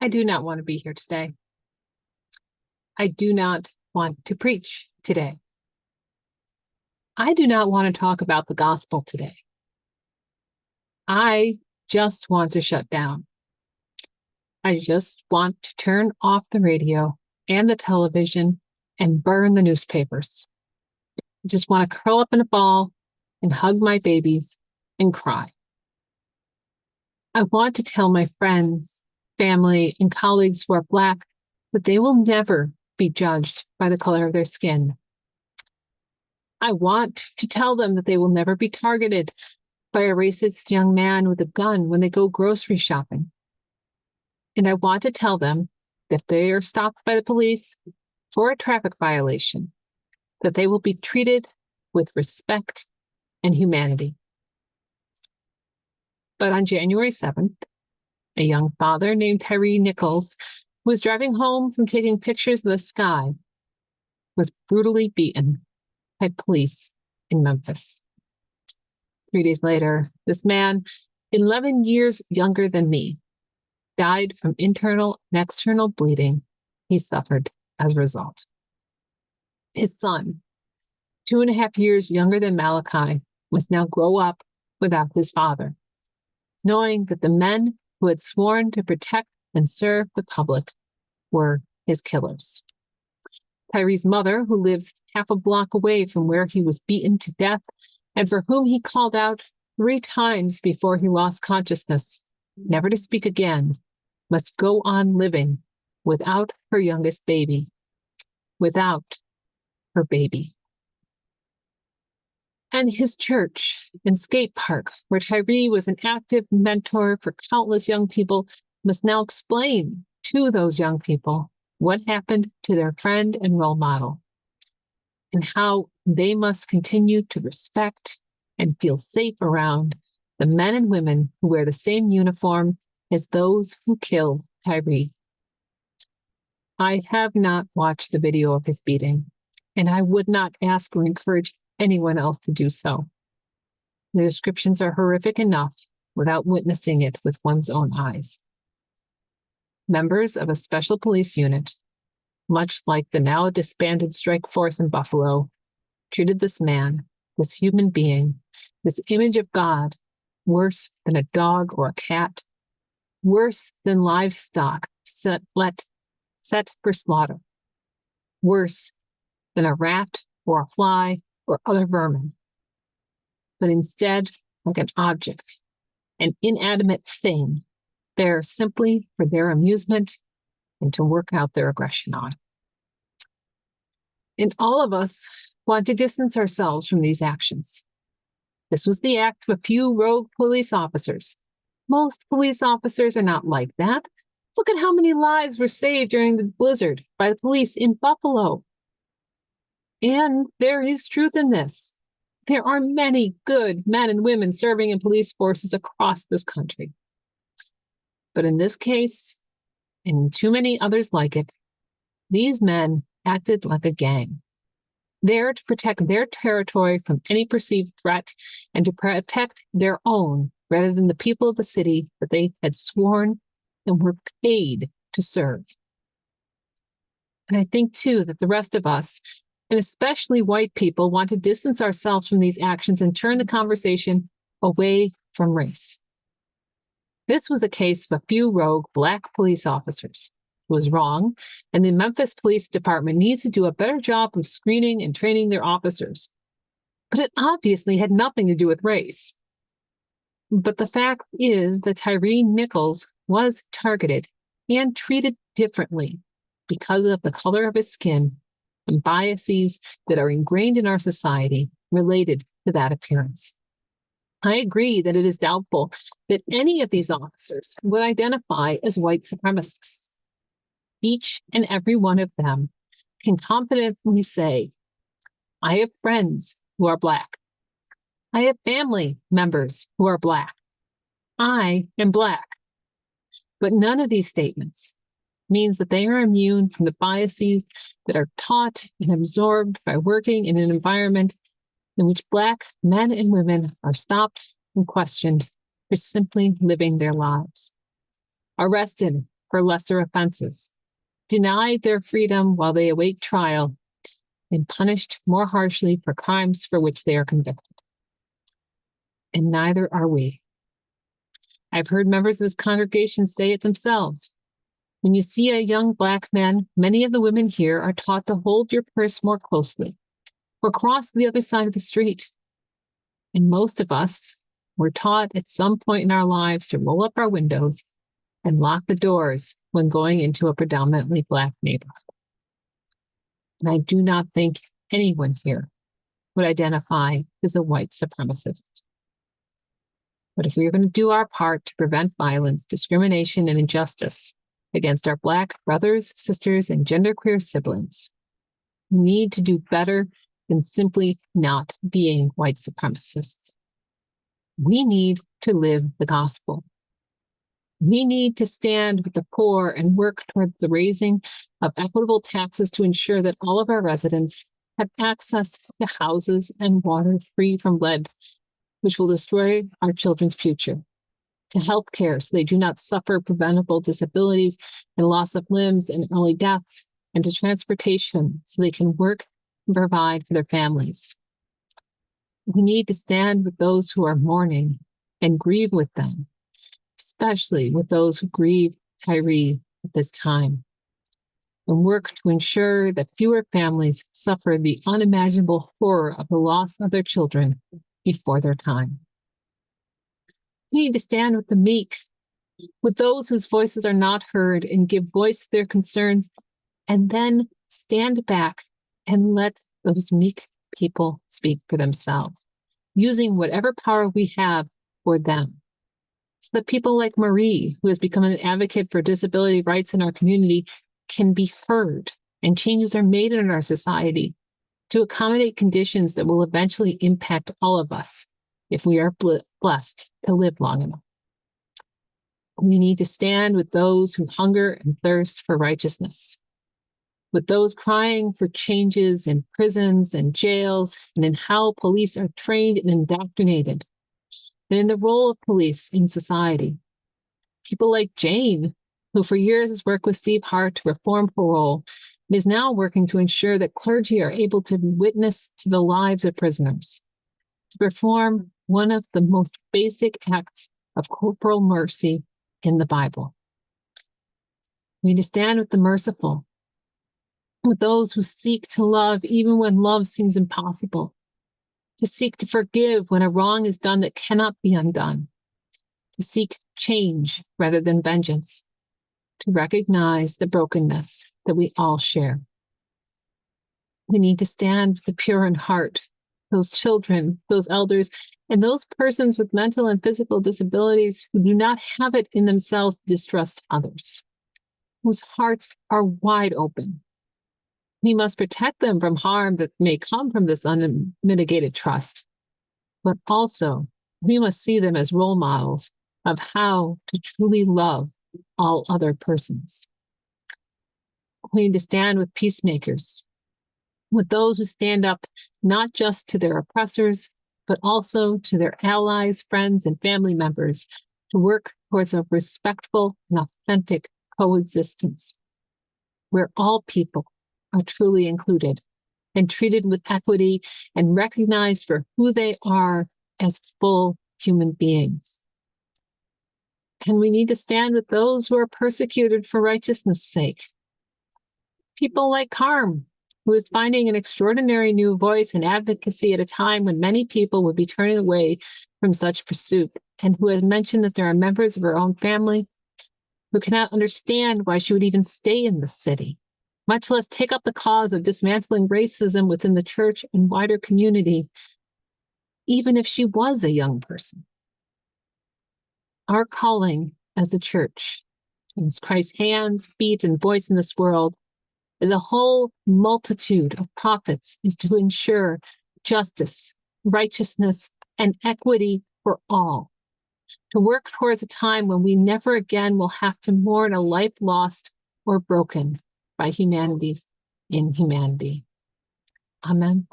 I do not want to be here today. I do not want to preach today. I do not want to talk about the gospel today. I just want to shut down. I just want to turn off the radio and the television and burn the newspapers. I just want to curl up in a ball and hug my babies and cry. I want to tell my friends, family, and colleagues who are Black that they will never be judged by the color of their skin. I want to tell them that they will never be targeted by a racist young man with a gun when they go grocery shopping. And I want to tell them that if they are stopped by the police for a traffic violation, that they will be treated with respect and humanity. But on January 7th, a young father named Tyre Nichols, who was driving home from taking pictures of the sky, was brutally beaten by police in Memphis. 3 days later, this man, 11 years younger than me, died from internal and external bleeding he suffered as a result. His son, 2.5 years younger than Malachi, must now grow up without his father, knowing that the men who had sworn to protect and serve the public were his killers. Tyre's mother, who lives half a block away from where he was beaten to death and for whom he called out 3 times before he lost consciousness, never to speak again, must go on living without her youngest baby, without her baby. And his church and skate park, where Tyre was an active mentor for countless young people, must now explain to those young people what happened to their friend and role model, and how they must continue to respect and feel safe around the men and women who wear the same uniform as those who killed Tyre. I have not watched the video of his beating, and I would not ask or encourage anyone else to do so. The descriptions are horrific enough without witnessing it with one's own eyes. Members of a special police unit, much like the now disbanded strike force in Buffalo, treated this man, this human being, this image of God, worse than a dog or a cat, worse than livestock set for slaughter, worse than a rat or a fly or other vermin, but instead like an object, an inanimate thing, there simply for their amusement and to work out their aggression on. And all of us want to distance ourselves from these actions. This was the act of a few rogue police officers. Most police officers are not like that. Look at how many lives were saved during the blizzard by the police in Buffalo. And there is truth in this. There are many good men and women serving in police forces across this country. But in this case, and in too many others like it, these men acted like a gang, there to protect their territory from any perceived threat and to protect their own rather than the people of the city that they had sworn and were paid to serve. And I think, too, that the rest of us, and especially white people, want to distance ourselves from these actions and turn the conversation away from race. This was a case of a few rogue Black police officers. It was wrong, and the Memphis Police Department needs to do a better job of screening and training their officers. But it obviously had nothing to do with race. But the fact is that Tyre Nichols was targeted and treated differently because of the color of his skin and biases that are ingrained in our society related to that appearance. I agree that it is doubtful that any of these officers would identify as white supremacists. Each and every one of them can confidently say, I have friends who are Black. I have family members who are Black. I am Black. But none of these statements means that they are immune from the biases that are taught and absorbed by working in an environment in which Black men and women are stopped and questioned for simply living their lives, arrested for lesser offenses, denied their freedom while they await trial, and punished more harshly for crimes for which they are convicted. And neither are we. I've heard members of this congregation say it themselves. When you see a young Black man, many of the women here are taught to hold your purse more closely or cross the other side of the street. And most of us were taught at some point in our lives to roll up our windows and lock the doors when going into a predominantly Black neighborhood. And I do not think anyone here would identify as a white supremacist. But if we are going to do our part to prevent violence, discrimination, and injustice against our Black brothers, sisters, and genderqueer siblings, we need to do better than simply not being white supremacists. We need to live the gospel. We need to stand with the poor and work toward the raising of equitable taxes to ensure that all of our residents have access to houses and water free from lead, which will destroy our children's future, to health care so they do not suffer preventable disabilities and loss of limbs and early deaths, and to transportation so they can work and provide for their families. We need to stand with those who are mourning and grieve with them, especially with those who grieve Tyre at this time, and work to ensure that fewer families suffer the unimaginable horror of the loss of their children before their time. We need to stand with the meek, with those whose voices are not heard, and give voice to their concerns, and then stand back and let those meek people speak for themselves, using whatever power we have for them. So that people like Marie, who has become an advocate for disability rights in our community, can be heard, and changes are made in our society to accommodate conditions that will eventually impact all of us if we are blessed to live long enough. We need to stand with those who hunger and thirst for righteousness, with those crying for changes in prisons and jails, and in how police are trained and indoctrinated, and in the role of police in society. People like Jane, who for years has worked with Steve Hart to reform parole, and is now working to ensure that clergy are able to witness to the lives of prisoners, to perform one of the most basic acts of corporal mercy in the Bible. We need to stand with the merciful, with those who seek to love even when love seems impossible, to seek to forgive when a wrong is done that cannot be undone, to seek change rather than vengeance, to recognize the brokenness that we all share. We need to stand with the pure in heart, those children, those elders, and those persons with mental and physical disabilities who do not have it in themselves to distrust others, whose hearts are wide open. We must protect them from harm that may come from this unmitigated trust, but also we must see them as role models of how to truly love all other persons. We need to stand with peacemakers, with those who stand up not just to their oppressors, but also to their allies, friends, and family members to work towards a respectful and authentic coexistence, where all people are truly included and treated with equity and recognized for who they are as full human beings. And we need to stand with those who are persecuted for righteousness' sake. People like Carm, who is finding an extraordinary new voice and advocacy at a time when many people would be turning away from such pursuit, and who has mentioned that there are members of her own family who cannot understand why she would even stay in the city, much less take up the cause of dismantling racism within the church and wider community, even if she was a young person. Our calling as a church, as Christ's hands, feet, and voice in this world, as a whole multitude of prophets, is to ensure justice, righteousness, and equity for all, to work towards a time when we never again will have to mourn a life lost or broken by humanity's inhumanity. Amen.